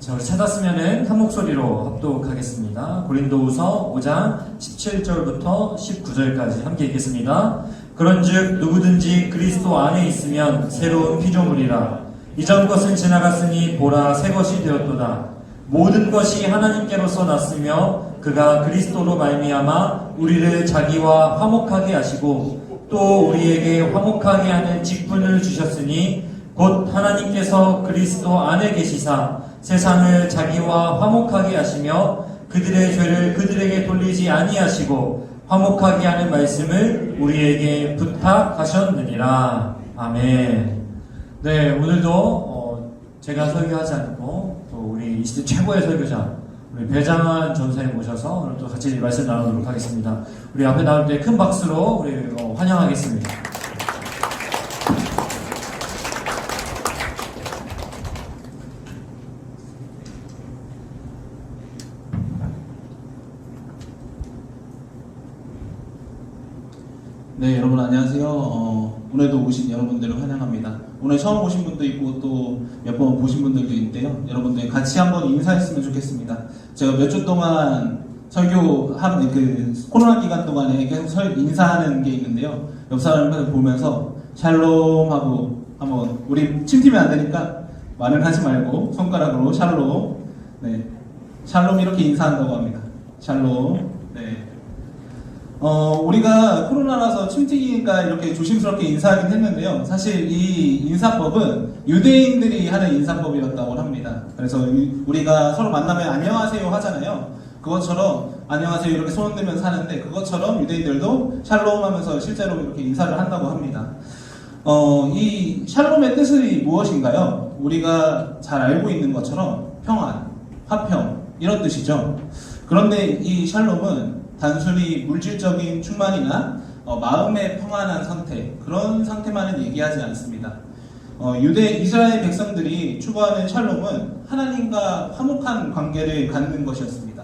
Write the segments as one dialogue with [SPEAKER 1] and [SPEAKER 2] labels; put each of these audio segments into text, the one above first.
[SPEAKER 1] 자, 우리 찾았으면은 한 목소리로 합독하겠습니다. 고린도후서 5장 17절부터 19절까지 함께 읽겠습니다. 그런즉 누구든지 그리스도 안에 있으면 새로운 피조물이라. 이전 것은 지나갔으니 보라 새 것이 되었도다. 모든 것이 하나님께로서 났으며 그가 그리스도로 말미암아 우리를 자기와 화목하게 하시고 또 우리에게 화목하게 하는 직분을 주셨으니 곧 하나님께서 그리스도 안에 계시사 세상을 자기와 화목하게 하시며 그들의 죄를 그들에게 돌리지 아니하시고 화목하게 하는 말씀을 우리에게 부탁하셨느니라. 아멘. 네, 오늘도 제가 설교하지 않고 또 우리 이 시대 최고의 설교자 우리 배장환 전사님 모셔서 오늘 또 같이 말씀 나누도록 하겠습니다. 우리 앞에 나올 때 큰 박수로 우리 환영하겠습니다.
[SPEAKER 2] 네, 여러분 안녕하세요. 오늘도 오신 여러분들을 환영합니다. 오늘 처음 오신 분도 있고 또 몇 번 보신 분들도 있는데요. 여러분들 같이 한번 인사했으면 좋겠습니다. 제가 몇 주 동안 설교한 코로나 기간 동안에 계속 인사하는 게 있는데요. 옆 사람을 보면서 샬롬 하고 한번 우리 침팀이 안 되니까 말은 하지 말고 손가락으로 샬롬. 네, 샬롬 이렇게 인사한다고 합니다. 샬롬. 네. 우리가 코로나라서 침튀기니까 이렇게 조심스럽게 인사하긴 했는데요. 사실 이 인사법은 유대인들이 하는 인사법이었다고 합니다. 그래서 우리가 서로 만나면 안녕하세요 하잖아요. 그것처럼 안녕하세요 이렇게 손 들면서 하는데 그것처럼 유대인들도 샬롬 하면서 실제로 이렇게 인사를 한다고 합니다. 이 샬롬의 뜻이 무엇인가요? 우리가 잘 알고 있는 것처럼 평안, 화평 이런 뜻이죠. 그런데 이 샬롬은 단순히 물질적인 충만이나 마음의 평안한 상태 그런 상태만은 얘기하지 않습니다. 이스라엘 백성들이 추구하는 샬롬은 하나님과 화목한 관계를 갖는 것이었습니다.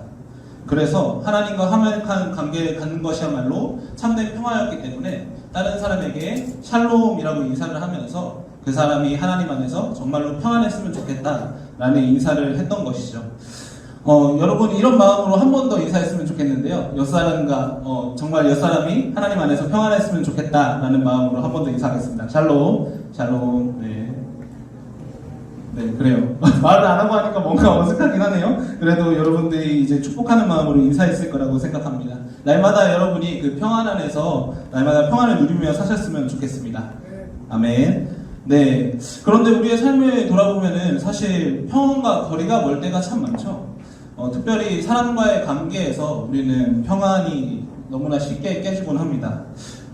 [SPEAKER 2] 그래서 하나님과 화목한 관계를 갖는 것이야말로 참된 평화였기 때문에 다른 사람에게 샬롬이라고 인사를 하면서 그 사람이 하나님 안에서 정말로 평안했으면 좋겠다라는 인사를 했던 것이죠. 여러분 이런 마음으로 한 번 더 인사했으면 좋겠는데요. 옆사람과 정말 옆사람이 하나님 안에서 평안했으면 좋겠다라는 마음으로 한 번 더 인사하겠습니다. 샬롬, 샬롬. 네, 그래요. 말을 안 하고 하니까 뭔가 어색하긴 하네요. 그래도 여러분들이 이제 축복하는 마음으로 인사했을 거라고 생각합니다. 날마다 여러분이 그 평안 안에서 날마다 평안을 누리며 사셨으면 좋겠습니다. 아멘. 네. 그런데 우리의 삶을 돌아보면은 사실 평안과 거리가 멀 때가 참 많죠. 특별히 사람과의 관계에서 우리는 평안이 너무나 쉽게 깨지곤 합니다.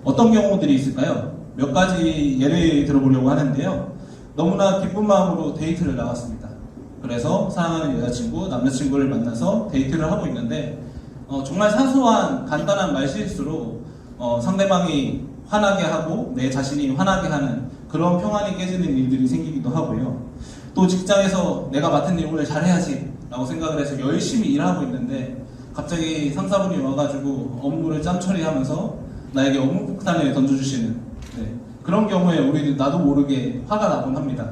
[SPEAKER 2] 어떤 경우들이 있을까요? 몇 가지 예를 들어보려고 하는데요. 너무나 기쁜 마음으로 데이트를 나갔습니다. 그래서 사랑하는 여자친구, 남자친구를 만나서 데이트를 하고 있는데 정말 사소한 간단한 말실수로 상대방이 화나게 하고 내 자신이 화나게 하는 그런 평안이 깨지는 일들이 생기기도 하고요. 또 직장에서 내가 맡은 일 오늘 잘해야지 라고 생각을 해서 열심히 일하고 있는데 갑자기 상사분이 와가지고 업무를 짬처리하면서 나에게 업무 폭탄을 던져주시는 그런 경우에 우리는 나도 모르게 화가 나곤 합니다.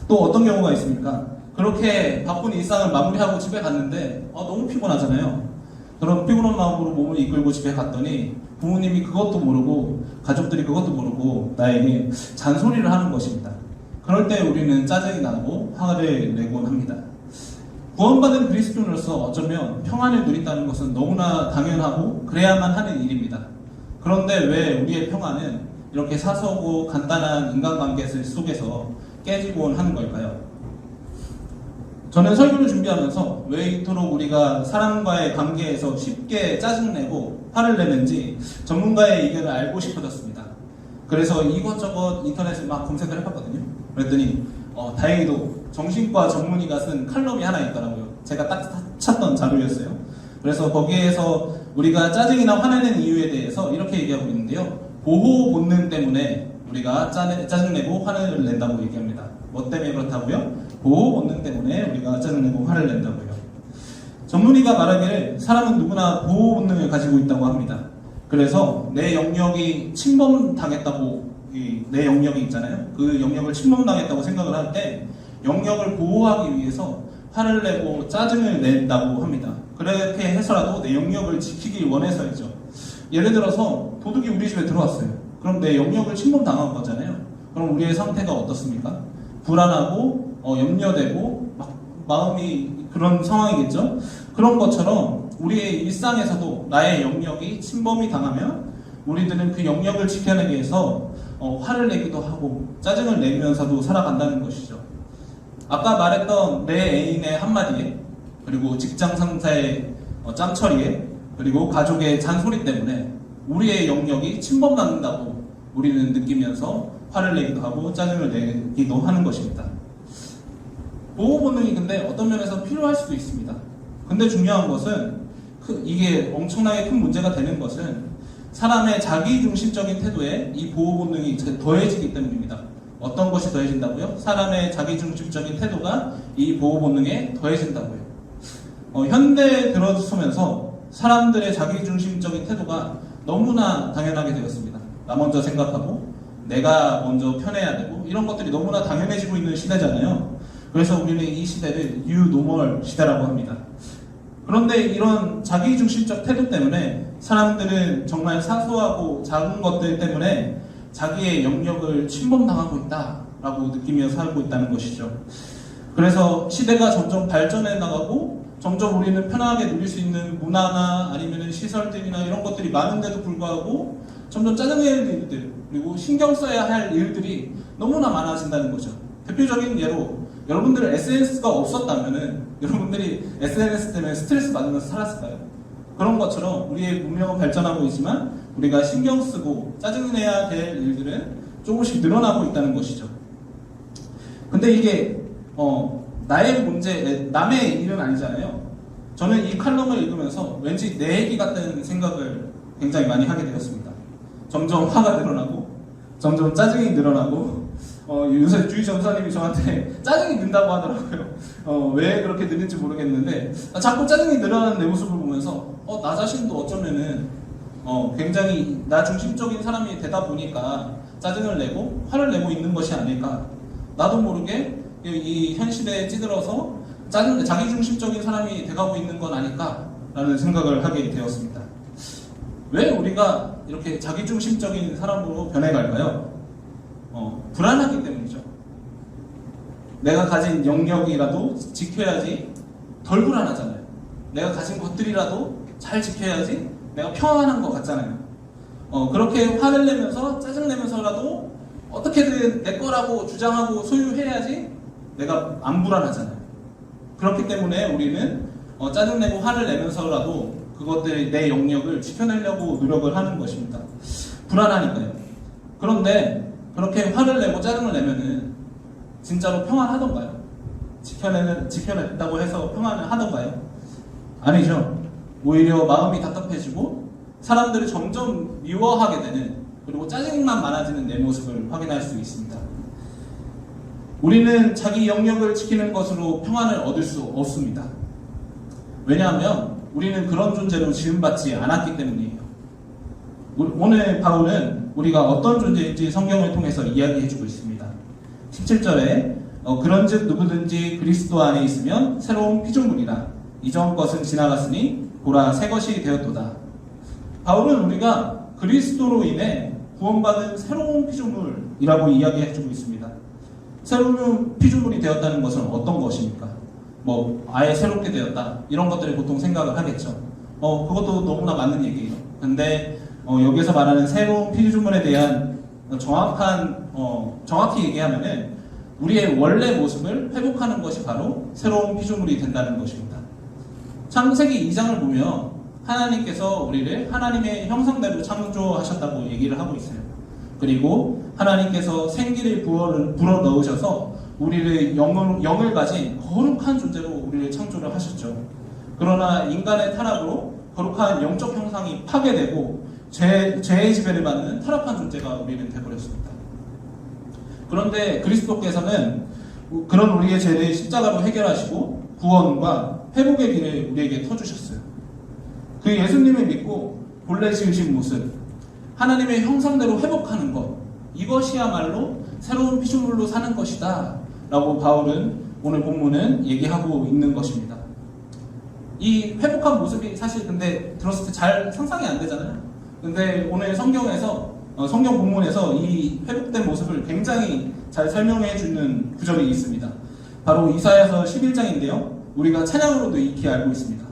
[SPEAKER 2] 또 어떤 경우가 있습니까? 그렇게 바쁜 일상을 마무리하고 집에 갔는데 너무 피곤하잖아요. 그런 피곤한 마음으로 몸을 이끌고 집에 갔더니 부모님이 그것도 모르고 가족들이 그것도 모르고 나에게 잔소리를 하는 것입니다. 그럴 때 우리는 짜증이 나고 화를 내곤 합니다. 구원받은 그리스도인으로서 어쩌면 평안을 누린다는 것은 너무나 당연하고 그래야만 하는 일입니다. 그런데 왜 우리의 평안은 이렇게 사소하고 간단한 인간관계 속에서 깨지곤 하는 걸까요? 저는 설교를 준비하면서 왜 이토록 우리가 사람과의 관계에서 쉽게 짜증내고 화를 내는지 전문가의 의견을 알고 싶어졌습니다. 그래서 이것저것 인터넷에 막 검색을 해봤거든요. 그랬더니 다행히도 정신과 전문의가 쓴 칼럼이 하나 있더라고요. 제가 딱 찾던 자료였어요. 그래서 거기에서 우리가 짜증이나 화내는 이유에 대해서 이렇게 얘기하고 있는데요. 보호 본능 때문에 우리가 짜증내고 화를 낸다고 얘기합니다. 뭐 때문에 그렇다고요? 보호 본능 때문에 우리가 짜증내고 화를 낸다고요. 전문의가 말하기를 사람은 누구나 보호 본능을 가지고 있다고 합니다. 그래서 내 영역이 침범당했다고 내 영역이 있잖아요. 그 영역을 침범당했다고 생각을 할 때 영역을 보호하기 위해서 화를 내고 짜증을 낸다고 합니다. 그렇게 해서라도 내 영역을 지키길 원해서이죠. 예를 들어서 도둑이 우리 집에 들어왔어요. 그럼 내 영역을 침범당한 거잖아요. 그럼 우리의 상태가 어떻습니까? 불안하고 염려되고 막 마음이 그런 상황이겠죠. 그런 것처럼 우리의 일상에서도 나의 영역이 침범이 당하면 우리들은 그 영역을 지켜내기 위해서 화를 내기도 하고 짜증을 내면서도 살아간다는 것이죠. 아까 말했던 내 애인의 한마디에, 그리고 직장 상사의 짬처리에, 그리고 가족의 잔소리 때문에 우리의 영역이 침범받는다고 우리는 느끼면서 화를 내기도 하고 짜증을 내기도 하는 것입니다. 보호 본능이 근데 어떤 면에서 필요할 수도 있습니다. 근데 중요한 것은 이게 엄청나게 큰 문제가 되는 것은 사람의 자기중심적인 태도에 이 보호 본능이 더해지기 때문입니다. 어떤 것이 더해진다고요? 사람의 자기중심적인 태도가 이 보호 본능에 더해진다고요. 현대에 들어서면서 사람들의 자기중심적인 태도가 너무나 당연하게 되었습니다. 나 먼저 생각하고 내가 먼저 편해야 되고 이런 것들이 너무나 당연해지고 있는 시대잖아요. 그래서 우리는 이 시대를 뉴 노멀 시대라고 합니다. 그런데 이런 자기중심적 태도 때문에 사람들은 정말 사소하고 작은 것들 때문에 자기의 영역을 침범당하고 있다라고 느끼며 살고 있다는 것이죠. 그래서 시대가 점점 발전해 나가고 점점 우리는 편하게 누릴 수 있는 문화나 아니면 시설들이나 이런 것들이 많은데도 불구하고 점점 짜증내는 일들 그리고 신경 써야 할 일들이 너무나 많아진다는 거죠. 대표적인 예로 여러분들 SNS가 없었다면은 여러분들이 SNS 때문에 스트레스 받으면서 살았을까요? 그런 것처럼 우리의 문명은 발전하고 있지만 우리가 신경 쓰고 짜증내야 될 일들은 조금씩 늘어나고 있다는 것이죠. 근데 이게 나의 문제, 남의 일은 아니잖아요. 저는 이 칼럼을 읽으면서 왠지 내 얘기 같다는 생각을 굉장히 많이 하게 되었습니다. 점점 화가 늘어나고 점점 짜증이 늘어나고 요새 주희 전사님이 저한테 짜증이 는다고 하더라고요. 왜 그렇게 느는지 모르겠는데 자꾸 짜증이 늘어나는 내 모습을 보면서 나 자신도 어쩌면은 굉장히 나 중심적인 사람이 되다 보니까 짜증을 내고 화를 내고 있는 것이 아닐까. 나도 모르게 이 현 시대에 찌들어서 자기 중심적인 사람이 돼가고 있는 건 아닐까라는 생각을 하게 되었습니다. 왜 우리가 이렇게 자기 중심적인 사람으로 변해갈까요? 불안하기 때문이죠. 내가 가진 영역이라도 지켜야지 덜 불안하잖아요. 내가 가진 것들이라도 잘 지켜야지 내가 평안한 것 같잖아요. 그렇게 화를 내면서 짜증내면서라도 어떻게든 내 거라고 주장하고 소유해야지 내가 안 불안하잖아요. 그렇기 때문에 우리는 짜증내고 화를 내면서라도 그것들 내 영역을 지켜내려고 노력을 하는 것입니다. 불안하니까요. 그런데 그렇게 화를 내고 짜증을 내면은 진짜로 평안하던가요? 지켜냈다고 해서 평안을 하던가요? 아니죠. 오히려 마음이 답답해지고 사람들을 점점 미워하게 되는, 그리고 짜증만 많아지는 내 모습을 확인할 수 있습니다. 우리는 자기 영역을 지키는 것으로 평안을 얻을 수 없습니다. 왜냐하면 우리는 그런 존재로 지음받지 않았기 때문이에요. 오늘 바울은 우리가 어떤 존재인지 성경을 통해서 이야기해주고 있습니다. 17절에 그런즉 누구든지 그리스도 안에 있으면 새로운 피조물이라 이전 것은 지나갔으니 보라 새 것이 되었도다. 바울은 우리가 그리스도로 인해 구원받은 새로운 피조물이라고 이야기해주고 있습니다. 새로운 피조물이 되었다는 것은 어떤 것입니까? 아예 새롭게 되었다 이런 것들을 보통 생각을 하겠죠. 그것도 너무나 맞는 얘기예요. 근데 여기서 말하는 새로운 피조물에 대한 정확히 얘기하면은 우리의 원래 모습을 회복하는 것이 바로 새로운 피조물이 된다는 것입니다. 창세기 2장을 보면 하나님께서 우리를 하나님의 형상대로 창조하셨다고 얘기를 하고 있어요. 그리고 하나님께서 생기를 불어 넣으셔서 우리를 영을 가진 거룩한 존재로 우리를 창조를 하셨죠. 그러나 인간의 타락으로 거룩한 영적 형상이 파괴되고 죄의 지배를 받는 타락한 존재가 우리는 되어버렸습니다. 그런데 그리스도께서는 그런 우리의 죄를 십자가로 해결하시고 구원과 회복의 길을 우리에게 터주셨어요. 그 예수님을 믿고 본래 지으신 모습, 하나님의 형상대로 회복하는 것, 이것이야말로 새로운 피조물로 사는 것이다 라고 바울은 오늘 본문은 얘기하고 있는 것입니다. 이 회복한 모습이 사실 근데 들었을 때 잘 상상이 안 되잖아요. 근데 오늘 성경에서 성경 본문에서 이 회복된 모습을 굉장히 잘 설명해 주는 구절이 있습니다. 바로 이사야서 11장인데요. 우리가 찬양으로도 익히 알고 있습니다.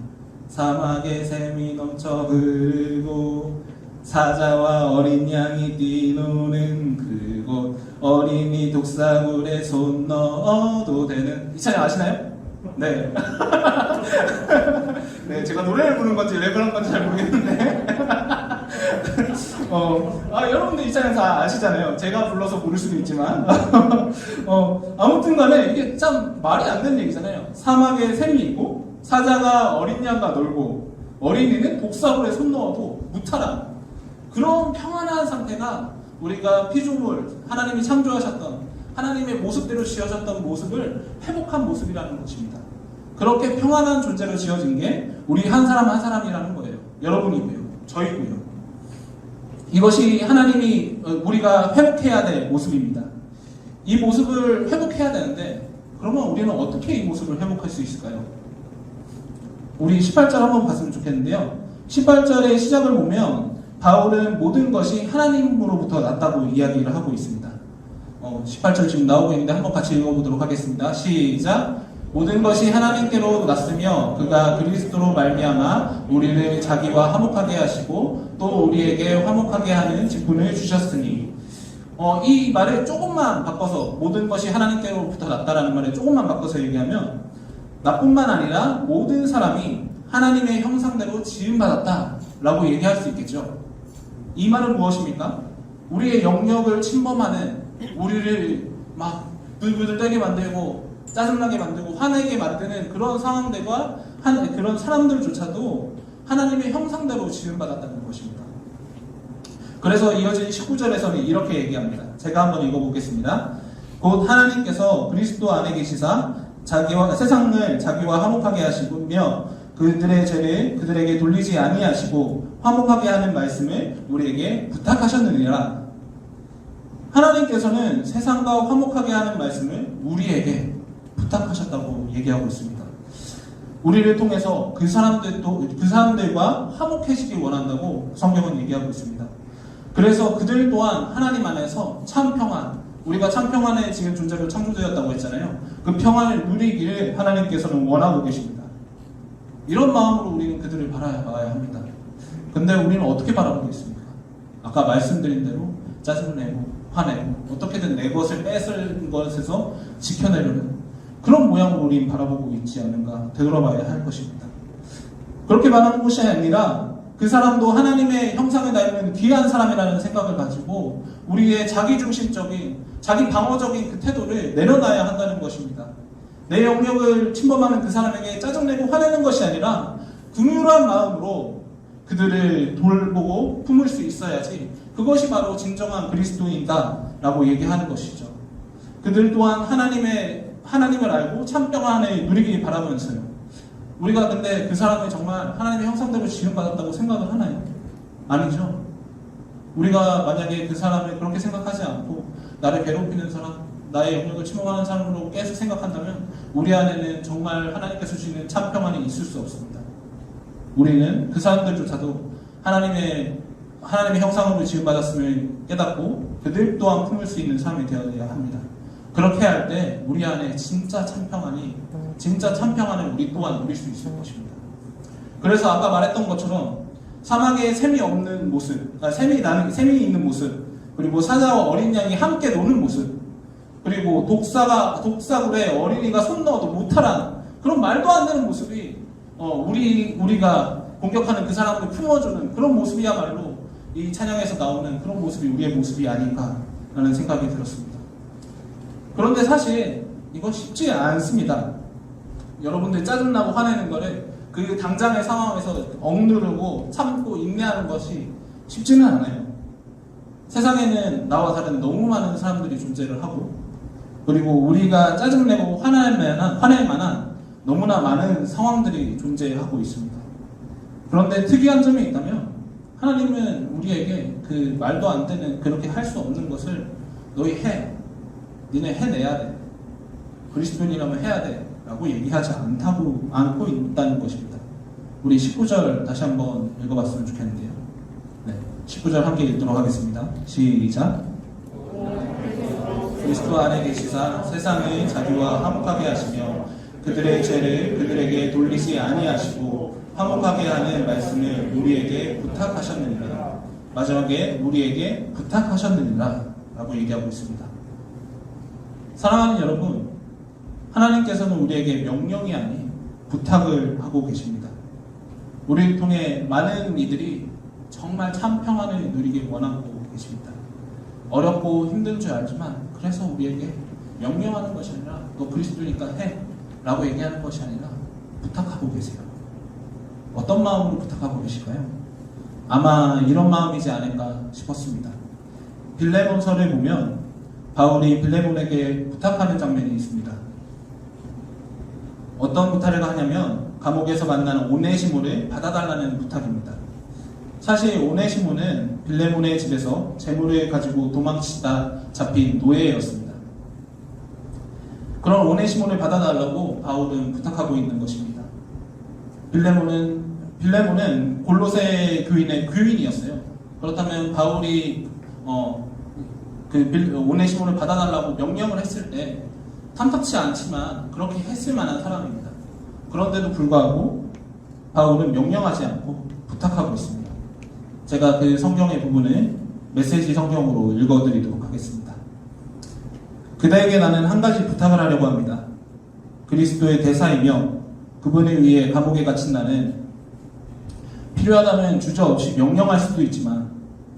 [SPEAKER 2] 사막에 샘이 넘쳐 흐르고 사자와 어린 양이 뛰노는 그곳 어린이 독사굴에 손 넣어도 되는 이 찬양 아시나요? 네. 네, 제가 노래를 부르는 건지 랩을 한 건지 잘 모르겠는데 여러분들 이 찬양 다 아시잖아요. 제가 불러서 부를 수도 있지만 아무튼 간에 이게 참 말이 안 되는 얘기잖아요. 사막에 샘이 있고 사자가 어린 양과 놀고 어린이는 독사굴에 손 넣어도 무탈한 그런 평안한 상태가 우리가 피조물 하나님이 창조하셨던 하나님의 모습대로 지어졌던 모습을 회복한 모습이라는 것입니다. 그렇게 평안한 존재로 지어진 게 우리 한 사람 한 사람이라는 거예요. 여러분이고요. 저희고요. 이것이 하나님이 우리가 회복해야 될 모습입니다. 이 모습을 회복해야 되는데 그러면 우리는 어떻게 이 모습을 회복할 수 있을까요? 우리 18절 한번 봤으면 좋겠는데요. 18절의 시작을 보면 바울은 모든 것이 하나님으로부터 났다고 이야기를 하고 있습니다. 18절 지금 나오고 있는데 한번 같이 읽어보도록 하겠습니다. 시작! 모든 것이 하나님께로 났으며 그가 그리스도로 말미암아 우리를 자기와 화목하게 하시고 또 우리에게 화목하게 하는 직분을 주셨으니 이 말을 조금만 바꿔서 모든 것이 하나님께로부터 났다라는 말을 조금만 바꿔서 얘기하면 나뿐만 아니라 모든 사람이 하나님의 형상대로 지음받았다라고 얘기할 수 있겠죠. 이 말은 무엇입니까? 우리의 영역을 침범하는 우리를 막 불불 떨게 만들고 짜증나게 만들고 화내게 만드는 그런 상황들과 그런 사람들조차도 하나님의 형상대로 지음받았다는 것입니다. 그래서 이어진 19절에서는 이렇게 얘기합니다. 제가 한번 읽어보겠습니다. 곧 하나님께서 그리스도 안에 계시사 세상을 자기와 화목하게 하시며 그들의 죄를 그들에게 돌리지 아니하시고 화목하게 하는 말씀을 우리에게 부탁하셨느니라. 하나님께서는 세상과 화목하게 하는 말씀을 우리에게 부탁하셨다고 얘기하고 있습니다. 우리를 통해서 그 사람들과 화목해지길 원한다고 성경은 얘기하고 있습니다. 그래서 그들 또한 하나님 안에서 참 평안, 우리가 참 평안에 지금 존재로 창조되었다고 했잖아요. 그 평안을 누리기를 하나님께서는 원하고 계십니다. 이런 마음으로 우리는 그들을 바라봐야 합니다. 근데 우리는 어떻게 바라보고 있습니까? 아까 말씀드린 대로 짜증을 내고 화내고 어떻게든 내 것을 뺏은 것에서 지켜내려는 그런 모양으로 우리는 바라보고 있지 않은가 되돌아봐야 할 것입니다. 그렇게 말하는 것이 아니라 그 사람도 하나님의 형상을 닮은 귀한 사람이라는 생각을 가지고 우리의 자기중심적인 자기 방어적인 그 태도를 내려놔야 한다는 것입니다. 내 영역을 침범하는 그 사람에게 짜증내고 화내는 것이 아니라 긍휼한 마음으로 그들을 돌보고 품을 수 있어야지 그것이 바로 진정한 그리스도인다 라고 얘기하는 것이죠. 그들 또한 하나님을 알고 참 평안을 누리길 바라면서요. 우리가 근데 그 사람이 정말 하나님의 형상대로 지음받았다고 생각을 하나요? 아니죠. 우리가 만약에 그 사람을 그렇게 생각하지 않고 나를 괴롭히는 사람, 나의 영역을 침범하는 사람으로 계속 생각한다면 우리 안에는 정말 하나님께서 주시는 참 평안이 있을 수 없습니다. 우리는 그 사람들조차도 하나님의 형상으로 지음받았음을 깨닫고 그들 또한 품을 수 있는 사람이 되어야 합니다. 그렇게 할 때 우리 안에 진짜 참 평안을 우리 또한 누릴 수 있을 것입니다. 그래서 아까 말했던 것처럼 사막에 샘이 없는 모습, 샘이 있는 모습, 그리고 사자와 어린 양이 함께 노는 모습, 그리고 독사굴에 어린이가 손 넣어도 못하라는 그런 말도 안 되는 모습이 우리가 공격하는 그 사람을 품어주는 그런 모습이야말로 이 찬양에서 나오는 그런 모습이 우리의 모습이 아닌가라는 생각이 들었습니다. 그런데 사실 이건 쉽지 않습니다. 여러분들 짜증나고 화내는 거를 그 당장의 상황에서 억누르고 참고 인내하는 것이 쉽지는 않아요. 세상에는 나와 다른 너무 많은 사람들이 존재를 하고 그리고 우리가 짜증내고 화낼 만한 너무나 많은 상황들이 존재하고 있습니다. 그런데 특이한 점이 있다면 하나님은 우리에게 그 말도 안 되는 그렇게 할 수 없는 것을 너희 해. 니네 해내야 돼. 그리스도인이라면 해야 돼 라고 얘기하지 않고 있다는 것입니다. 우리 19절 다시 한번 읽어봤으면 좋겠는데요. 네, 19절 함께 읽도록 하겠습니다. 시작. 그리스도 안에 계시사 세상의 자기와 화목하게 하시며 그들의 죄를 그들에게 돌리지 아니하시고 화목하게 하는 말씀을 우리에게 부탁하셨느니라. 마지막에 우리에게 부탁하셨느니라 라고 얘기하고 있습니다. 사랑하는 여러분, 하나님께서는 우리에게 명령이 아닌 부탁을 하고 계십니다. 우리를 통해 많은 이들이 정말 참 평안을 누리길 원하고 계십니다. 어렵고 힘든 줄 알지만 그래서 우리에게 명령하는 것이 아니라 너 그리스도니까 해 라고 얘기하는 것이 아니라 부탁하고 계세요. 어떤 마음으로 부탁하고 계실까요? 아마 이런 마음이지 않을까 싶었습니다. 빌레몬서를 보면 바울이 빌레몬에게 부탁하는 장면이 있습니다. 어떤 부탁을 하냐면 감옥에서 만난 오네시모를 받아달라는 부탁입니다. 사실 오네시모는 빌레몬의 집에서 재물을 가지고 도망치다 잡힌 노예였습니다. 그런 오네시모를 받아달라고 바울은 부탁하고 있는 것입니다. 빌레몬은 골로새 교인의 교인이었어요. 그렇다면 바울이 오네시모를 받아달라고 명령을 했을 때 탐탁치 않지만 그렇게 했을 만한 사람입니다. 그런데도 불구하고 바울은 명령하지 않고 부탁하고 있습니다. 제가 그 성경의 부분을 메시지 성경으로 읽어드리도록 하겠습니다. 그대에게 나는 한 가지 부탁을 하려고 합니다. 그리스도의 대사이며 그분을 위해 감옥에 갇힌 나는 필요하다면 주저없이 명령할 수도 있지만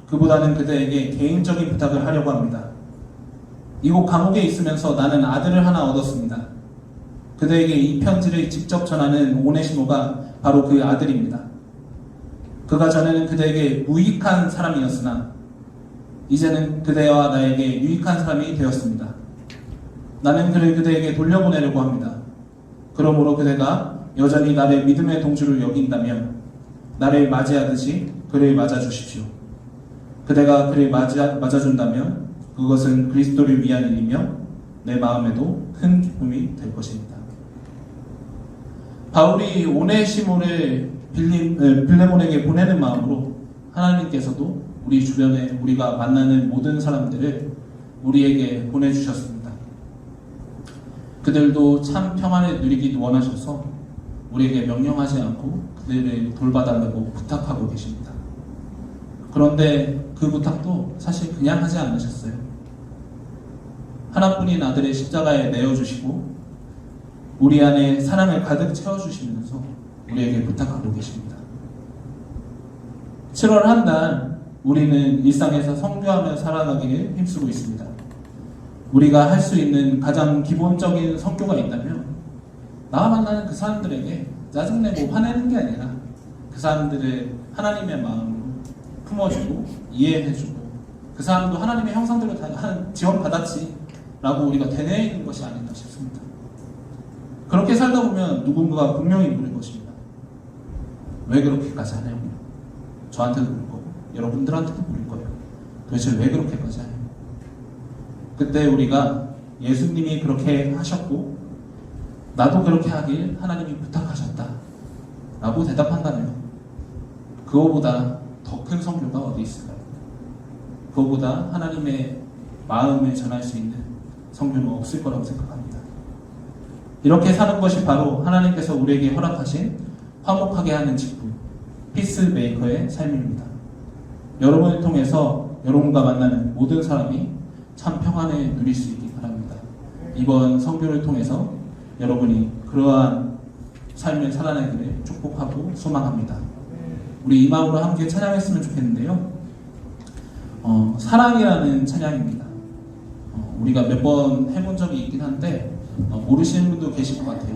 [SPEAKER 2] 그보다는 그대에게 개인적인 부탁을 하려고 합니다. 이곳 감옥에 있으면서 나는 아들을 하나 얻었습니다. 그대에게 이 편지를 직접 전하는 오네시모가 바로 그 아들입니다. 그가 전에는 그대에게 무익한 사람이었으나 이제는 그대와 나에게 유익한 사람이 되었습니다. 나는 그를 그대에게 돌려보내려고 합니다. 그러므로 그대가 여전히 나를 믿음의 동주로 여긴다면 나를 맞이하듯이 그를 맞아주십시오. 그대가 그를 맞아준다면 그것은 그리스도를 위한 일이며 내 마음에도 큰 기쁨이 될 것입니다. 바울이 오네시모를 빌레몬에게 보내는 마음으로 하나님께서도 우리 주변에 우리가 만나는 모든 사람들을 우리에게 보내주셨습니다. 그들도 참 평안을 누리기 원하셔서 우리에게 명령하지 않고 그들을 돌봐달라고 부탁하고 계십니다. 그런데 그 부탁도 사실 그냥 하지 않으셨어요. 하나뿐인 아들의 십자가에 내어주시고 우리 안에 사랑을 가득 채워주시면서 우리에게 부탁하고 계십니다. 7월 한 달 우리는 일상에서 선교하며 살아가기를 힘쓰고 있습니다. 우리가 할 수 있는 가장 기본적인 선교가 있다면 나와 만나는 그 사람들에게 짜증내고 화내는 게 아니라 그 사람들을 하나님의 마음으로 품어주고 이해해주고 그 사람도 하나님의 형상대로 지원받았지 라고 우리가 되뇌이는 것이 아닌가 싶습니다. 그렇게 살다 보면 누군가가 분명히 물을 것입니다. 왜 그렇게까지 하냐고. 저한테도 물을 거고 여러분들한테도 물을 거예요. 도대체 왜 그렇게까지 하냐고. 그때 우리가 예수님이 그렇게 하셨고 나도 그렇게 하길 하나님이 부탁하셨다 라고 대답한다면 그거보다 더 큰 선교가 어디 있을까요? 그거보다 하나님의 마음을 전할 수 있는 선교는 없을 거라고 생각합니다. 이렇게 사는 것이 바로 하나님께서 우리에게 허락하신 화목하게 하는 직분, 피스메이커의 삶입니다. 여러분을 통해서 여러분과 만나는 모든 사람이 참 평안을 누릴 수 있기 바랍니다. 이번 선교를 통해서 여러분이 그러한 삶을 살아내기를 축복하고 소망합니다. 우리 이 마음으로 함께 찬양했으면 좋겠는데요. 사랑이라는 찬양입니다. 우리가 몇 번 해본 적이 있긴 한데 모르시는 분도 계실 것 같아요.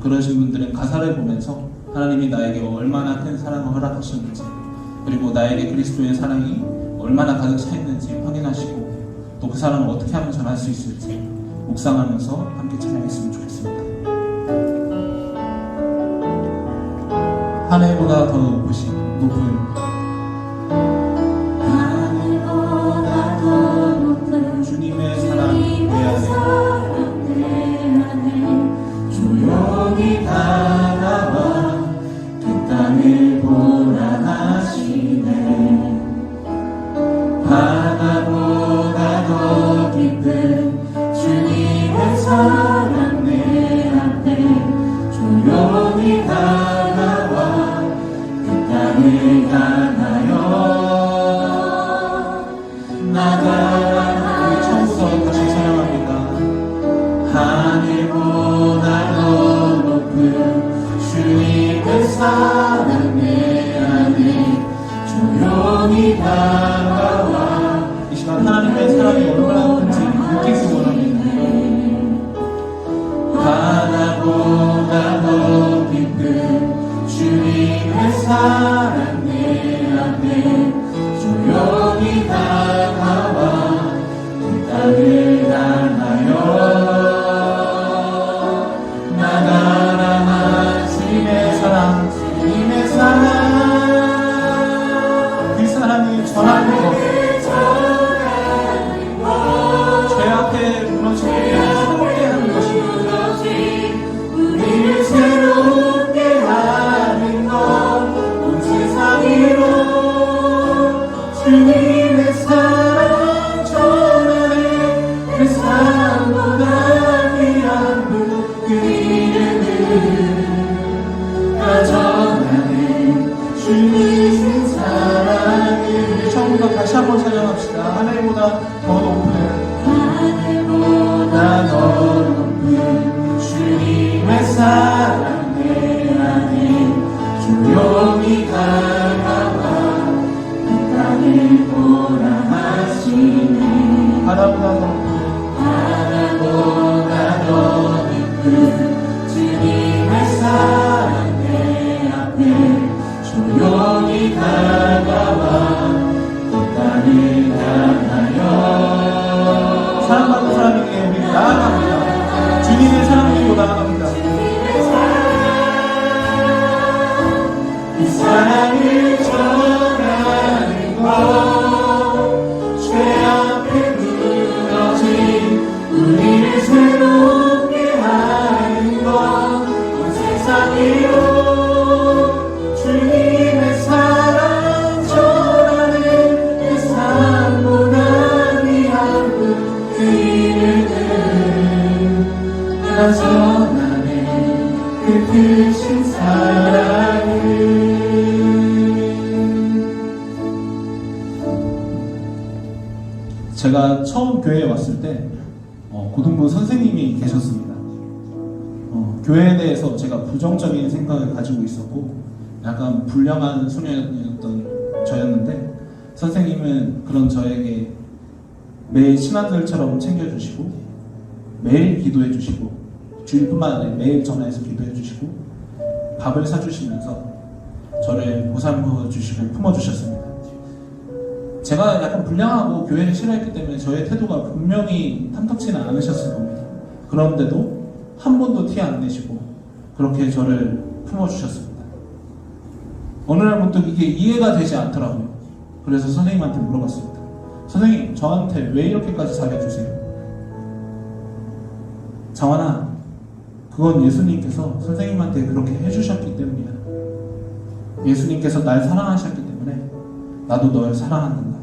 [SPEAKER 2] 그러신 분들은 가사를 보면서 하나님이 나에게 얼마나 큰 사랑을 허락하셨는지 그리고 나에게 그리스도의 사랑이 얼마나 가득 차 있는지 확인하시고 또 그 사랑을 어떻게 하면 전할 수 있을지 묵상하면서 함께 찬양했으면 좋겠습니다. 하늘보다 더 높은
[SPEAKER 3] 하늘보다 더 높은
[SPEAKER 2] 주님의 사랑 내 안에 다가와 이 시간 하나님의 사랑이 얼마나 큰지 느끼기 원합니다. 바다보다 더 깊은 주님의 사랑 내 앞에 조용히 다가와 이 땅을 향하여 나가라 하나님의 사랑 주님의 사랑 그 사랑이 전하는 것 죄 앞에 무너지고 새롭게 하는 것입니다. 우리를 새롭게 하는 것 온 세상 위로 주님의 사랑 전하네 그 사랑보다 귀한 그 이름을 다 전하네 주님의 사랑을 처음부터 다시 한번 찬양합시다. 하늘보다 더 높은 하늘보다 더 높은 주님의 사랑 내 안에 조용히 다가와 이 땅을 보라 하시네 바다보다 더 깊은 주님의 사랑 내 앞에 조용히 다가와 이 땅을 향하여 사랑받는 사람에게 우리 나아갑니다. 주님의 사랑을 보고 나아갑니다. 이 사랑을 전하는 것, 죄 앞에 무너진 우리를 새롭게 하는 것, 온 세상 위로 주님의 사랑 전하는 그 사랑보다 귀한 그 이름을 다 전하네 그 크신 사랑을. 제가 처음 교회에 왔을 때 고등부 선생님이 계셨습니다. 교회에 대해서 제가 부정적인 생각을 가지고 있었고 약간 불량한 소년이었던 저였는데 선생님은 그런 저에게 매일 친아들처럼 챙겨주시고 매일 기도해주시고 주일뿐만 아니라 매일 전화해서 기도해주시고 밥을 사주시면서 저를 보살펴주시고 품어주셨습니다. 제가 약간 불량하고 교회를 싫어했기 때문에 저의 태도가 분명히 탐탁치는 않으셨을 겁니다. 그런데도 한 번도 티 안 내시고 그렇게 저를 품어주셨습니다. 어느 날 문득 이게 이해가 되지 않더라고요. 그래서 선생님한테 물어봤습니다. 선생님, 저한테 왜 이렇게까지 잘해주세요? 정환아, 그건 예수님께서 선생님한테 그렇게 해주셨기 때문이야. 예수님께서 날 사랑하셨기 때문에 나도 널 사랑한단다.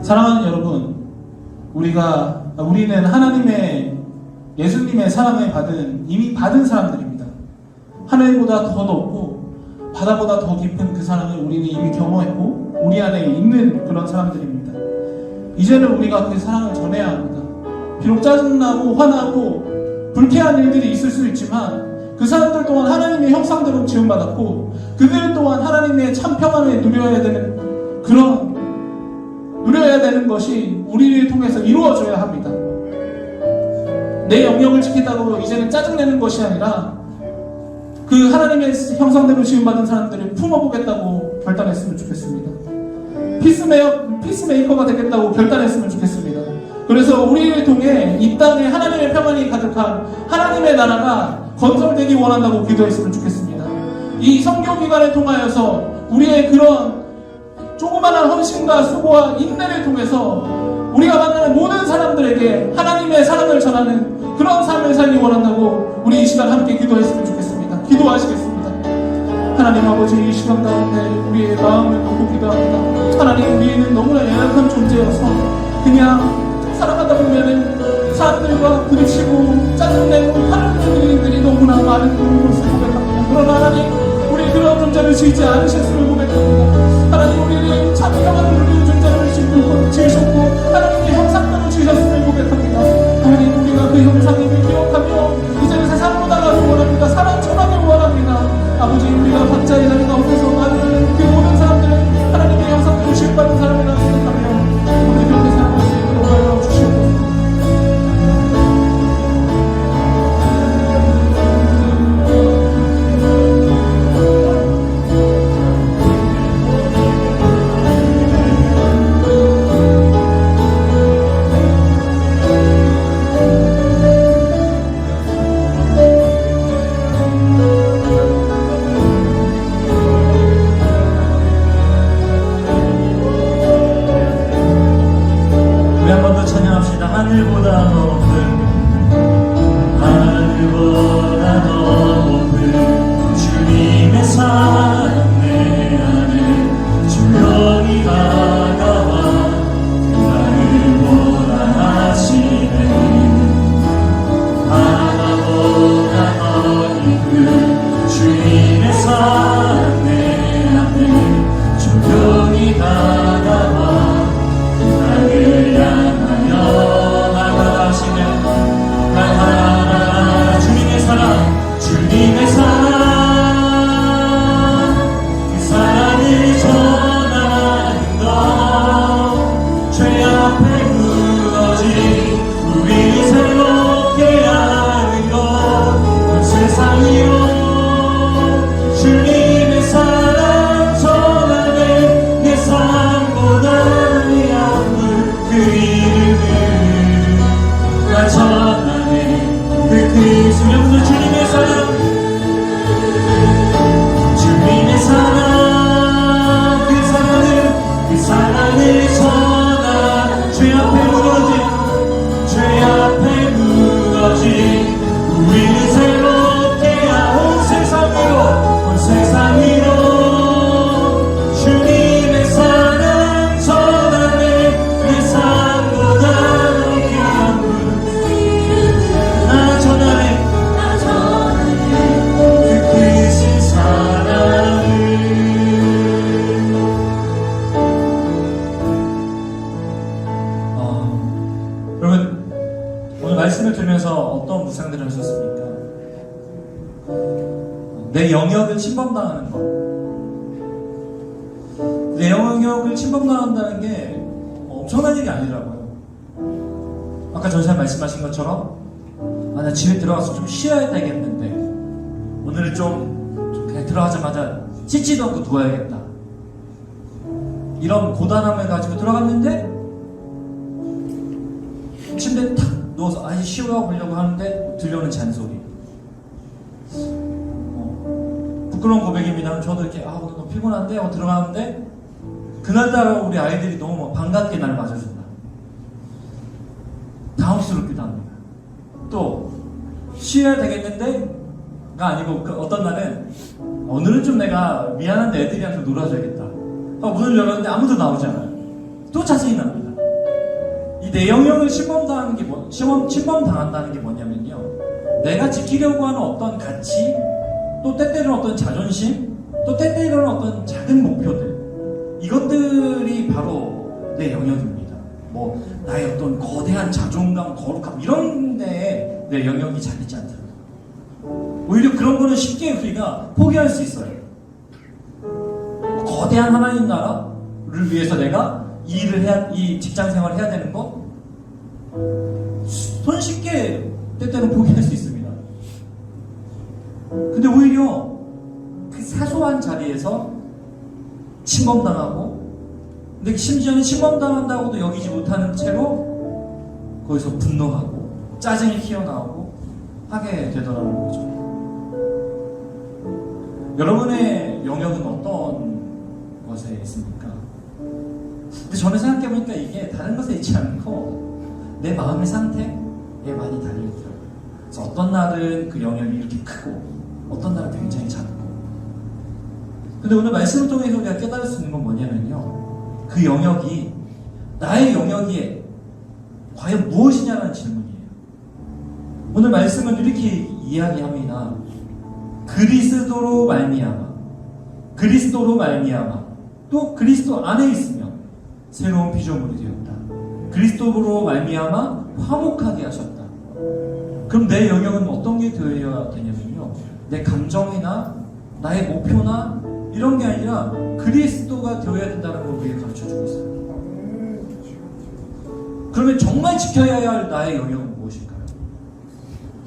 [SPEAKER 2] 사랑하는 여러분, 우리는 하나님의 예수님의 사랑을 이미 받은 사람들입니다. 하늘보다 더 높고 바다보다 더 깊은 그 사랑을 우리는 이미 경험했고 우리 안에 있는 그런 사람들입니다. 이제는 우리가 그 사랑을 전해야 합니다. 비록 짜증나고 화나고 불쾌한 일들이 있을 수 있지만 그 사람들 또한 하나님의 형상대로 지음받았고 그들 또한 하나님의 참 평안을 누려야 되는 것이 우리를 통해서 이루어져야 합니다. 내 영역을 지킨다고 이제는 짜증내는 것이 아니라 그 하나님의 형상대로 지음받은 사람들을 품어보겠다고 결단했으면 좋겠습니다. 피스메이커가 되겠다고 결단했으면 좋겠습니다. 그래서 우리를 통해 이 땅에 하나님의 평안이 가득한 하나님의 나라가 건설되기 원한다고 기도했으면 좋겠습니다. 이 성교기간을 통하여서 우리의 그런 조그마한 헌신과 수고와 인내를 통해서 우리가 만나는 모든 사람들에게 하나님의 사랑을 전하는 그런 삶을 살기 원한다고 우리 이 시간 함께 기도했으면 좋겠습니다. 기도하시겠습니다. 하나님 아버지, 이 시간 가운데 우리의 마음을 놓고 기도합니다. 하나님, 우리는 너무나 연약한 존재여서 그냥 살아가다 보면은 사람들과 부딪히고 짜증내고 하는 일들이 너무나 많은 것을 고백합니다. 그러나 하나님, 우리 그런 존재를 지지 않으셨음을 고백합니다. 하나님, 우리를 참 평안을 누리는 존재를 지으셨고 하나님의 형상대로 지으셨음을 고백합니다. 하나님, 우리가 그 형상임을 기억하며 이제는 세상으로 나가기 원합니다. 사랑 전하기 원합니다. 아버지, 우리가 각자의 자리 가운데서 많은 그 모든 사람들을 하나님의 형상대로
[SPEAKER 1] 다가와 나를 원하시네. 바다보다 넓은 그 주님의 사랑 내 앞에 조용히 다가와 나를 향하여 나가시네. 주님의 사랑, 주님의 사랑, 그 사랑을 전하는 것, 죄 앞에 무너진 우리를 새롭게 하는 것, 온 세상 위로 주님의 사랑 전하네. 내 삶보다 귀한 그 이름을 나 전하네. 그 수명도 주님의 사랑, 주님의 사랑, 그 사랑을 전하. 죄 앞에 무너진 우리를 새롭게 온 세상 위로 주님의 사랑 전하네. 내 삶보다 귀한 나 전하네. 그 크신 사랑을. 여러분, 오늘 말씀을 들으면서 어떤 묵상들을 하셨습니까? 내 영역을 침범당하는 것. 내 영역을 침범당한다는 게 엄청난 일이 아니더라고요. 아까 전사님 말씀하신 것처럼 나 집에 들어가서 좀 쉬어야 되겠는데 오늘은 좀 그냥 들어가자마자 씻지도 않고 누워야겠다. 이런 고단함을 가지고 들어갔는데 침대에 탁 누워서 쉬어보려고 하는데 들려오는 잔소리. 부끄러운 고백입니다. 저도 이렇게 오늘 너무 피곤한데 하고 들어가는데 그날따라 우리 아이들이 너무 반갑게 나를 맞아준다. 당혹스럽기도 합니다. 또 쉬어야 되겠는데가 아니고 어떤 날은 오늘은 좀 내가 미안한데 애들이랑 좀 놀아줘야겠다 하고 문을 열었는데 아무도 나오지 않아요. 또 짜증이 납니다. 이 내 영역을 침범당한다는 게 뭐냐면요, 내가 지키려고 하는 어떤 가치, 또 때때로는 어떤 자존심, 또 때때로는 어떤 작은 목표들, 이것들이 바로 내 영역입니다. 뭐 나의 어떤 거대한 자존감, 거룩함 이런 데에 내 영역이 자리지 않습니다. 오히려 그런 거는 쉽게 우리가 포기할 수 있어요. 거대한 하나님 나라를 위해서 내가 이 직장 생활을 해야 되는 거 손쉽게 때때로 포기할 수 있습니다. 근데 오히려 그 사소한 자리에서 침범당하고, 근데 심지어는 침범당한다고도 여기지 못하는 채로 거기서 분노하고 짜증이 튀어나오고 하게 되더라는 거죠. 여러분의 영역은 어떤 것에 있습니까? 근데 저는 생각해보니까 이게 다른 것에 있지 않고 내 마음의 상태에 많이 달려있더라고요. 그래서 어떤 날은 그 영역이 이렇게 크고 어떤 날은 굉장히 작고. 근데 오늘 말씀을 통해서 우리가 깨달을 수 있는 건 뭐냐면요, 그 영역이 나의 영역이 과연 무엇이냐는 질문이에요. 오늘 말씀은 이렇게 이야기합니다. 그리스도로 말미암아 또 그리스도 안에 있으면 새로운 피조물이 되었다. 그리스도로 말미암아 화목하게 하셨다. 그럼 내 영역은 어떤 게 되어야 되냐면요, 내 감정이나 나의 목표나 이런 게 아니라 그리스도가 되어야 된다는 걸 우리에게 가르쳐주고 있어요. 그러면 정말 지켜야 할 나의 영역은 무엇일까요?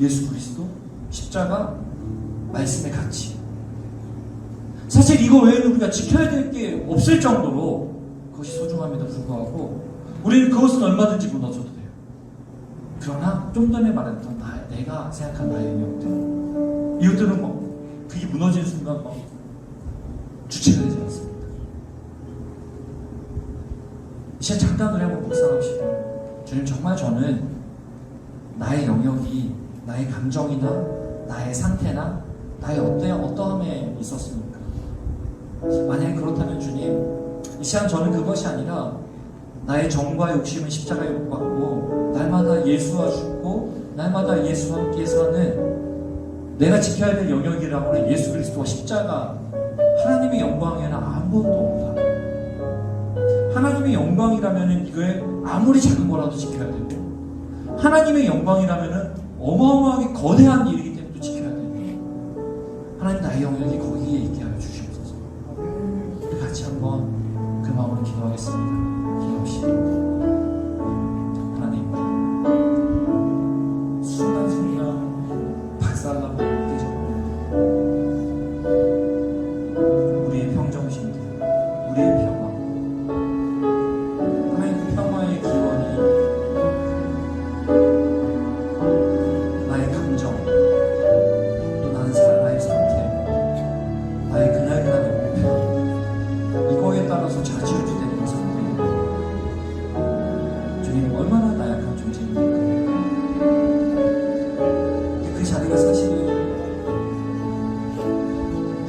[SPEAKER 1] 예수 그리스도, 십자가, 말씀의 가치. 사실 이거 외에는 우리가 지켜야 될 게 없을 정도로 그것이 소중함에도 불구하고 우리는 그것은 얼마든지 무너져도 돼요. 그러나 좀 전에 말했던 내가 생각한 나의 영역들, 이것들은 그게 무너지는 순간 주체가 되지 않습니다. 이제 잠깐 우리 한번 묵상합시다. 주님, 정말 저는 나의 영역이 나의 감정이나 나의 상태나 나의 어떠함에 있었습니까? 만약에 그렇다면 주님, 이 시간 저는 그것이 아니라 나의 정과 욕심은 십자가에 못 박고 날마다 예수와 죽고 날마다 예수와 함께 사는 내가 지켜야 될 영역이라고 하는 예수 그리스도와 십자가, 하나님의 영광에는 아무것도 없다. 하나님의 영광이라면 이거에 아무리 작은 거라도 지켜야 되고, 하나님의 영광이라면 어마어마하게 거대한 일이기 때문에 또 지켜야 되고, 하나님 나의 영역이 거기에 있게 하여 주시옵소서. 우리 같이 한번 그 마음으로 기도하겠습니다. 기도합시다. 하나님, 순간순간 박살나고 깨져버려 우리의 평정심들, 우리의 평화, 하나님 그 평화의 기원이 나의 감정, 또 나의 상태, 나의 그날그날의 목표, 이거에 따라서 좌지우지되는 상태입니다. 주님, 얼마나 나약한 존재입니까? 그 자리가 사실은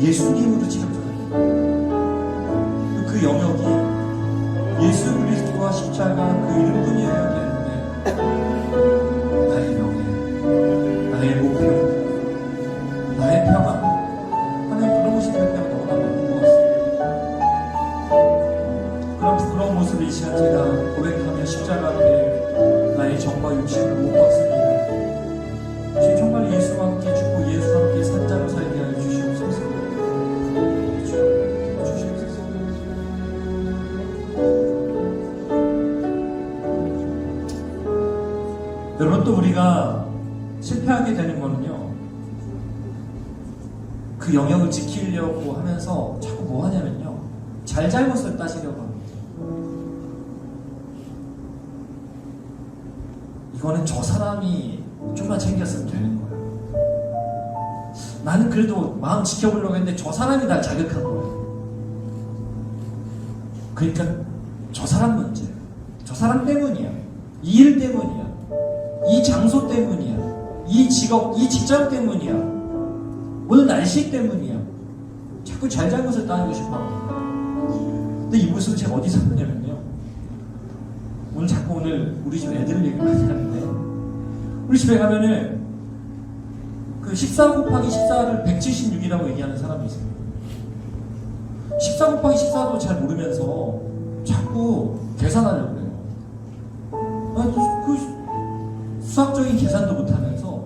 [SPEAKER 1] 예수님으로 채워져요. 그 영역이 예수 그리스도와 십자가 그 이름뿐이 영역이었는데, 나의 명예, 나의 목표, 나의 평안, 하나님 그런 모습을 볼 때가 너무나 많은 것 같습니다. 그런 부끄러운 모습을 이 시간 제가 고백하며 십자가 앞에 나의 정과 욕심을 못 박습니다. 지금 정말 예수와 함께 죽고 예수와 함께 산자로 살게 하여 주시옵소서. 주시옵소서. 여러분, 또 우리가 실패하게 되는 거는요, 그 영역을 지키려고 하면서 자꾸 뭐 하냐면요, 잘잘못을 따지려고 합니다. 이거는 저 사람이 좀만 챙겼으면 되는 거야. 나는 그래도 마음 지켜보려고 했는데 저 사람이 날 자극한 거야. 그러니까 저 사람 문제, 저 사람 때문이야. 이 일 때문이야. 이 장소 때문이야. 이 직업, 이 직장 때문이야. 오늘 날씨 때문이야. 자꾸 잘잘못을 따지고 싶어 합니다. 근데 이 모습을 제가 어디서 봤냐면요, 오늘 자꾸 우리 집 애들 얘기 많이 하는데, 우리 집에 가면은 그 14 곱하기 14를 176이라고 얘기하는 사람이 있습니다. 14 곱하기 14도 잘 모르면서 자꾸 계산하려고 그래요. 그 수학적인 계산도 못하면서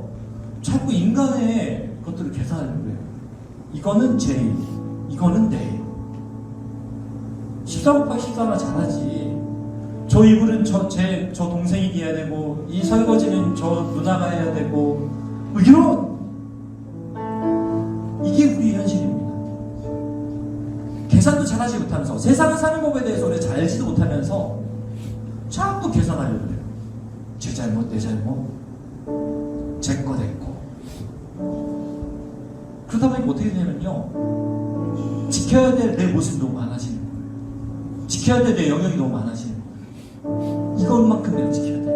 [SPEAKER 1] 자꾸 인간의 것들을 계산하려고 그래요. 이거는 제 일, 이거는 내 일. 14 곱하기 14나 잘하지. 저 이불은 저 동생이 해야 되고, 이 설거지는 저 누나가 해야 되고, 뭐 이런, 이게 우리 현실입니다. 계산도 잘하지 못하면서, 세상을 사는 법에 대해서 우리 잘 알지도 못하면서 자꾸 계산하려고 해요. 제 잘못, 내 잘못, 제 거, 내 거. 그러다 보니까 어떻게 되냐면요, 지켜야 될 내 모습이 너무 많아지는 거예요. 지켜야 될 내 영역이 너무 많아지는 거예요. 이것만큼 내가 지켜야 돼.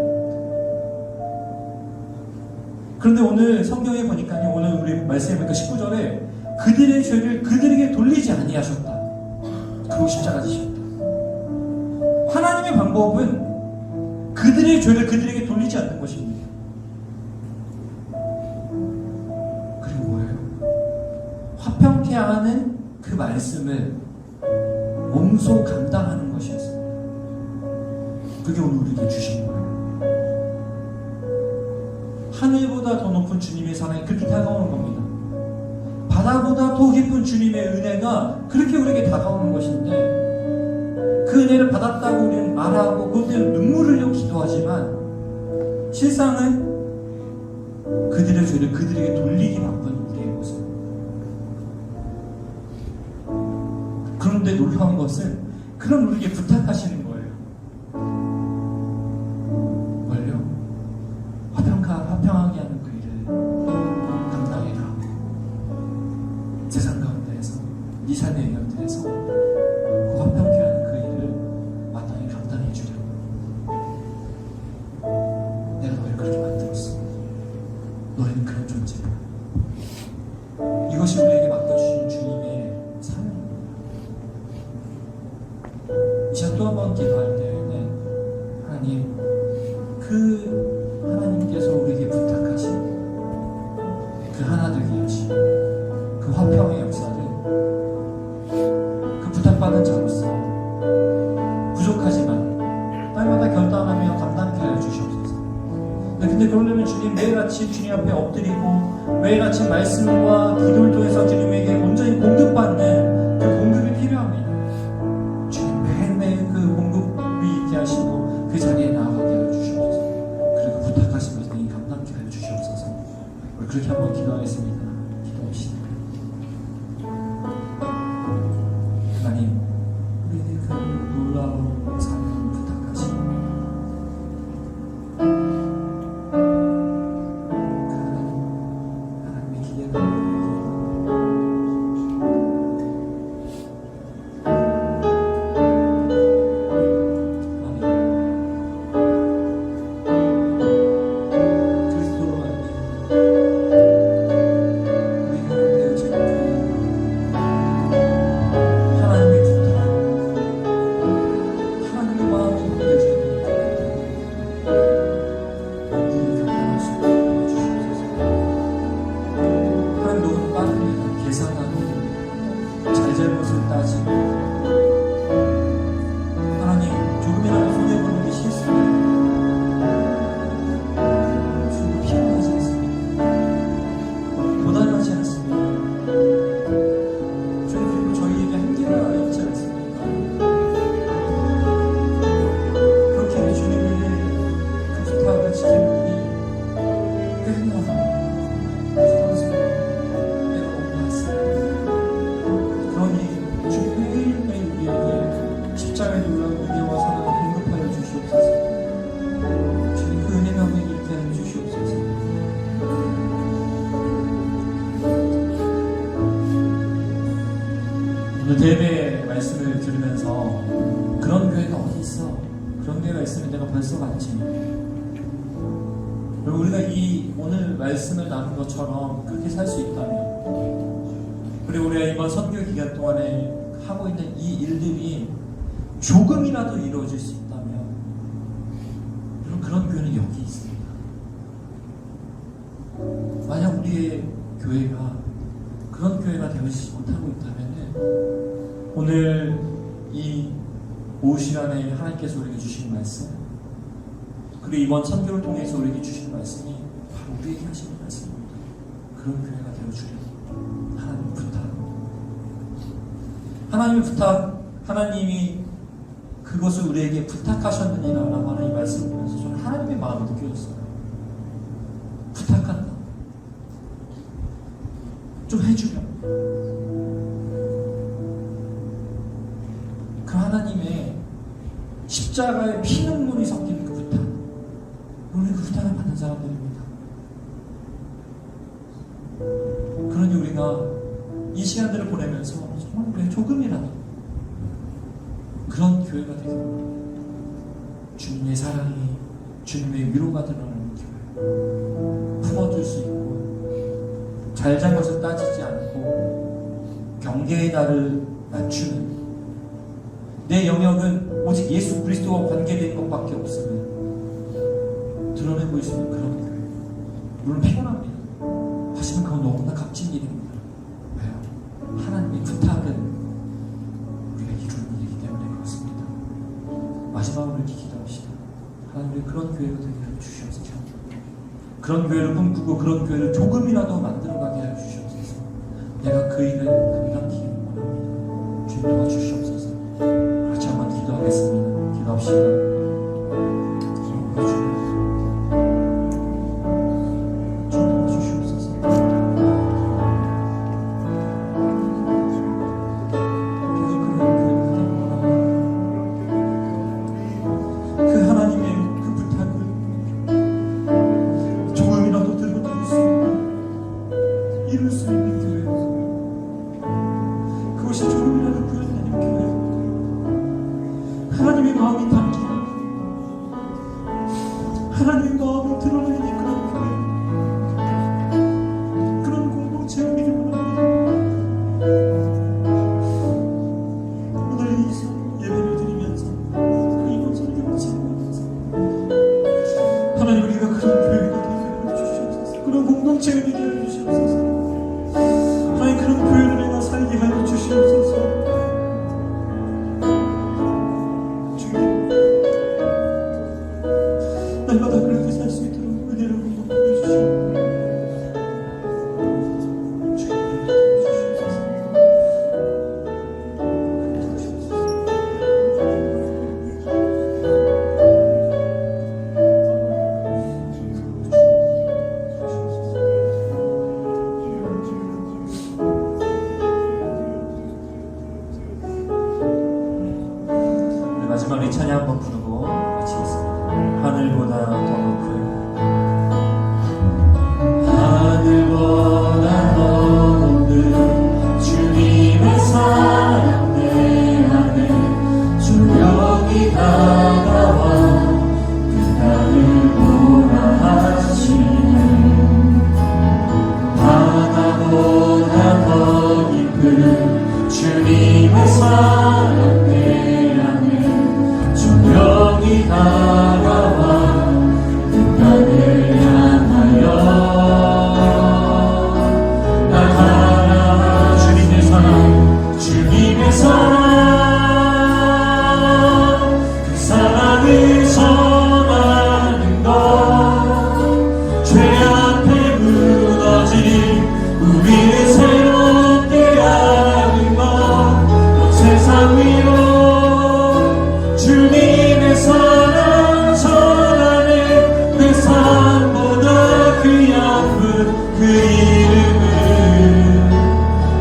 [SPEAKER 1] 그런데 오늘 성경에 보니까요, 오늘 우리 말씀해 보니까 19절에 그들의 죄를 그들에게 돌리지 아니하셨다. 그리고 십자가 지셨다. 하나님의 방법은 그들의 죄를 그들에게 돌리지 않는 것입니다. 그리고 뭐예요? 화평케 하는 그 말씀을 몸소 감당하는 것이었습니다. 그게 오늘 우리에게 주신 거예요. 하늘보다 더 높은 주님의 사랑이 그렇게 다가오는 겁니다. 바다보다 더 깊은 주님의 은혜가 그렇게 우리에게 다가오는 것인데, 그 은혜를 받았다고 우리는 말하고 그때는 눈물을 흘려 기도하지만, 실상은 그들의 죄를 그들에게 돌리기 바쁜 우리의 모습. 그런데 놀라운 것은 그런 우리에게 부탁하시는 거예요. 화평하게 하는 그 일을 감당해라. 세상 가운데에서, 네 삶의 영역들에서 그 화평케 하는 그 일을 마땅히 감당해 주려고. 내가 너를 그렇게 만들었어. 너희는 그런 존재야. 이것이 우리에게 맡겨주신 주님의 삶입니다. 또 한 번 기도할 때에는 하나님, 그 하나님께서 우리에게 부탁하신 그 하나 되게 하신 그 화평의 역사를 그 부탁받은 자로서 부족하지만 날마다 결단하며 감당케 하여 주시옵소서. 근데 그러려면 주님 매일 아침 주님 앞에 엎드리고 매일 아침 말씀과 기도를 통해서 주님에게 온전히 공급받는 그 공급이 필요합니다. 주님 매일매일 그 공급이 있게 하시고 그 자리에 나아가게 하여 주시옵소서. 그리고 부탁하신 것을 감당케 하여 주시옵소서. 우리 그렇게 한번 기도하겠습니다. 기도합시다. 하나님, 우리에게 그 놀라운 사랑을 부탁하시고 하나님의 기대가 잘잘못을 따지고 하나님 조금이라도 손해보는 게 실수입니다. 주님 피곤하지 않습니다. 고단하지 않습니다. 주님 그리고 저희에게 한계가 있지 않습니까? 그렇게 주님의 그 부탁을 지키는 꽤 행하다. 그러니 주님 매일매일 우리에게 십자가의 놀라운 은혜와 사랑을 공급하여 주시옵소서. 주님 그 은혜가 우리에게 있게 하여 주시옵소서. 오늘 대회 말씀을 들으면서 그런 교회가 어디 있어? 그런 교회가 있으면 내가 벌써 갔지. 그리고 우리가 이 오늘 말씀을 나눈 것처럼 그렇게 살 수 있다면, 그리고 우리가 이번 선교 기간 동안에 하고 있는 이 일들이 조금이라도 이루어질 수 있다면, 여러분 그런 교회는 여기 있습니다. 만약 우리의 교회가 그런 교회가 되지 못하고 있다면 오늘 이 오후 시간에 하나님께서 우리에게 주신 말씀, 그리고 이번 선교를 통해서 우리에게 주신 말씀이 바로 우리에게 하시는 말씀입니다. 그런 교회가 되어주려고 하나님 부탁, 하나님의 부탁, 하나님이 그것을 우리에게 부탁하셨느니라 라고 하는 이 말씀을 보면서 저는 하나님의 마음이 느껴졌어요. 부탁한다, 좀 해주려. 그 하나님의 십자가의 피눈물이 섞인 그 부탁, 우리 그 부탁을 받는 사람들입니다. 그러니 우리가 이 시간들을 보내면서 정말 우리가 조금이라도 그런 교회가 되길, 주님의 사랑이, 주님의 위로가 드러나는 교회, 품어줄 수 있고 잘잘못을 따지지 않고 경계의 날을 낮추는, 내 영역은 오직 예수 그리스도와 관계된 것밖에 없음을 드러내고 있는 그런 교회. 물론 피곤합니다. 하지만 그건 너무나 값진 일입니다. 왜요? 하나님의 부탁은 우리가 이루는 일이기 때문에 그렇습니다. 마지막으로 이렇게 기도합시다. 하나님, 그런 교회가 되게 하여 주시옵소서. 그런 교회를 꿈꾸고 그런 교회를 조금이라도 만들어가게 하여 주시옵소서. 내가 그 일을 감당하기를 원합니다. 주님 도와주시옵소서. 같이 한번 기도하겠습니다. 기도합시다. 이룰 수 있는 교회, 그것이 조금이라도 구현되는 교회, 하나님의 마음이 담긴, 하나님의 마음이 드러내는 그런 교회, 그런 공동체를 우리를 원합니다. 오늘 이 예배를 드리면서 공동체가 되게 하여 주시옵소서. 하나님 그런 교회를 내가 살게 하여 주시옵소서. 주님 날마다 그렇게 살 수 있도록 은혜를 공급해 주시옵소서. 마지막으로 이 찬양 한번 부르고 마치겠습니다. 하늘보다 더 높은 하늘보다 더 높은 주님의 사랑 내 안에 조명이 다가와 그 나를 보라 하시네. 바다보다 더 깊은 주님의 사랑 내 조명이 다가와 그 나를 향하여 날 따라 주님의 사랑 주님의 사랑 그 사랑을 전하는 것 죄 앞에 무너진 우리를 새롭게 하는 것 세상 위로 주님의 사랑 전하네. 내 삶보다 그 아픈 그 이름을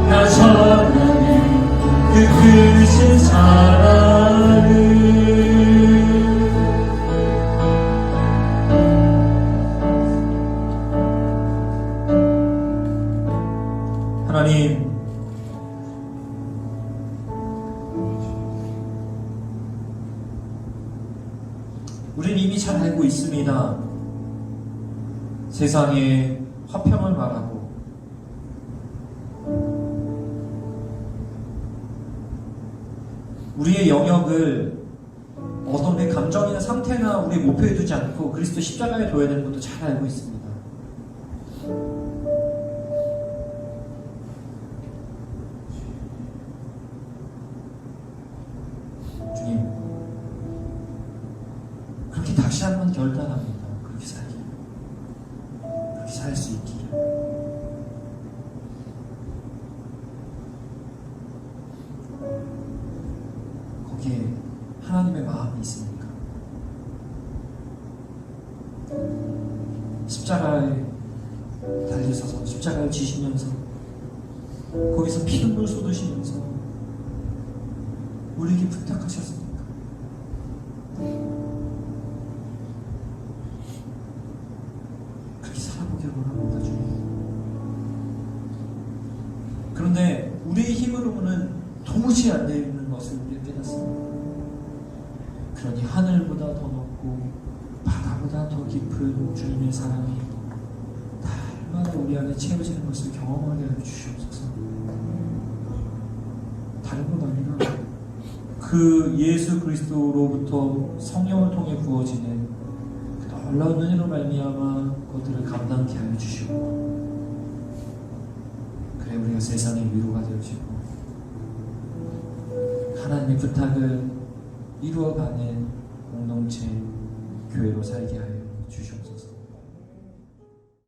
[SPEAKER 1] 나 전하네. 그 크신 사랑을 하나님 우리는 이미 잘 알고 있습니다. 세상에 화평을 말하고 우리의 영역을 어떤 감정이나 상태나 우리의 목표에 두지 않고 그리스도 십자가에 둬야 되는 것도 잘 알고 있습니다. 주님 그렇게 다시 한번 결단합니다. 그렇게 살기, 그렇게 살 수 있기를. 거기에 하나님의 마음이 있습니까? 십자가에 달리셔서 십자가를 지시면서 거기서 피눈물 쏟으시면서 우리에게 부탁하셨습니까? 그렇게 살아보기를 원합니다, 주님. 그런데 우리의 힘으로는 도무지 안 되는 것을 우리가 깨닫습니다. 그러니 하늘보다 더 높고 바다보다 더 깊은 주님의 사랑이 날마다 우리 안에 채워지는 것을 경험하게 하여 주시옵소서. 다른 것 아니라 그 예수 그리스도로부터 성령을 통해 부어지는 그 놀라운 은혜로 말미암아 그것들을 감당케 하여 주시고, 그래 우리가 세상의 위로가 되어지고 하나님의 부탁을 이루어가는 공동체 교회로 살게 하여